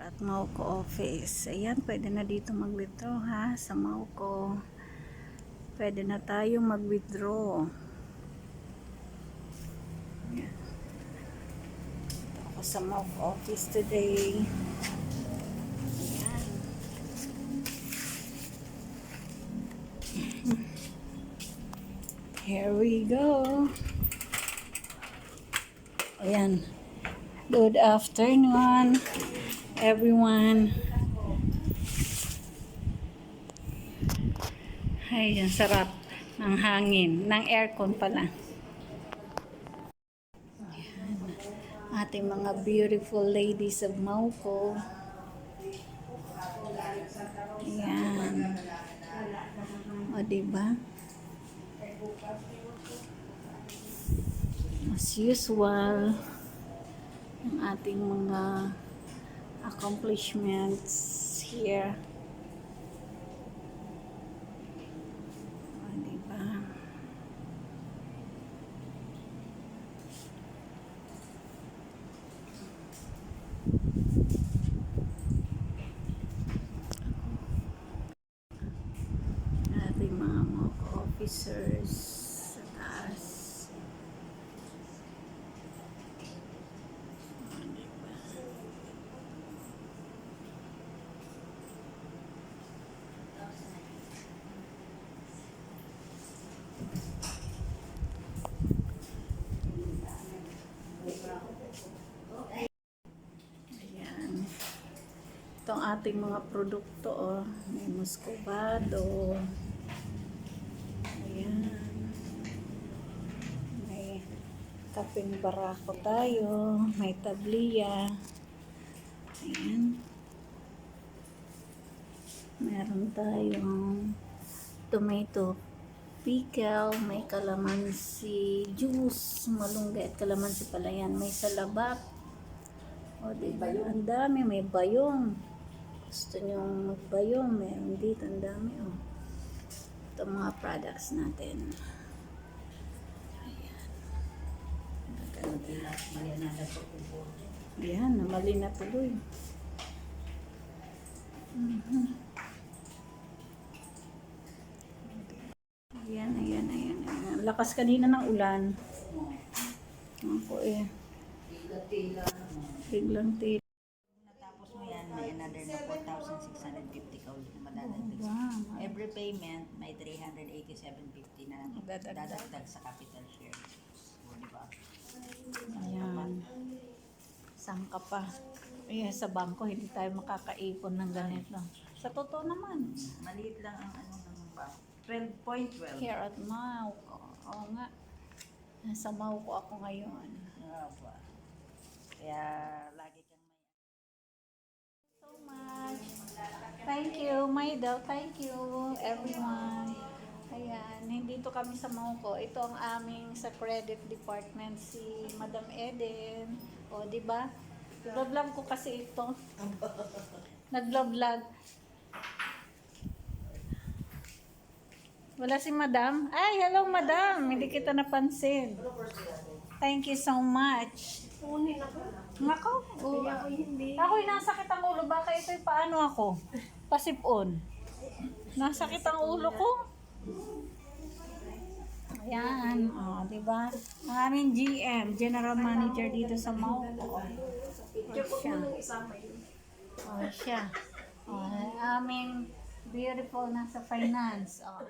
At Mauco office. Ayan, pwede na dito mag-withdraw ha. Sa Mauco. Pwede na tayo mag-withdraw. Ayan. Ito ako sa Mauco office today. Ayan. Here we go. Ayan. Good afternoon, everyone. Ay, ang sarap ng hangin, ng aircon pala. Ayan. Ating mga beautiful ladies of Mauco. Ayan. O, diba? As usual, ang ating mga accomplishments here. O, diba? Ating mga officers sa taas. Ayan. Ito ang ating mga produkto. Oh. May muscovado. Ayan. May kapeng barako tayo. May tabliya. Ayan. Meron tayong tomato pickle, may kalamansi juice, malunggay at kalamansi pala yan. May salabak. O, diba? Ang dami. May bayong. Gusto nyo magbayong? Meron dito. Ang dami. O. Ito mga products natin. Ayan. Ayan. Namali na tuloy. Ayan, ayan, ayan, ayan. Lakas kanina ng ulan. Ako eh. Biglang tila. Natapos mo yan, may another na 4,650 ka ulit na madadagdag. Wow. Every payment, may 387.50 na dadagdag sa capital share. O, diba? Ayan. Sangka pa. Ayan, sa bangko, hindi tayo makakaipon ng ganito. Sa totoo naman. Maliit lang ang ano ng bank. 12.12. Here at Mauco. Oo nga. Nasa Mauco ako ngayon. Ba? Kaya lagi kang may... So much. Thank you, Maida. Thank you, everyone. Ayan, nandito kami sa Mauco. Ito ang aming sa credit department, si Madam Eden. O, di ba? Nag-vlog ko kasi ito. Nag-vlog. Wala si Madam. Ay, hello Madam. Hindi kita napansin. Thank you so much. Nako. Ako'y nasakit ang ulo. Baka ito'y paano ako? Pasipon. Nasakit ang ulo ko. Ayan. O, diba? Ang aming GM, General Manager dito sa Mauco. O, siya. O, aming beautiful nasa finance. O.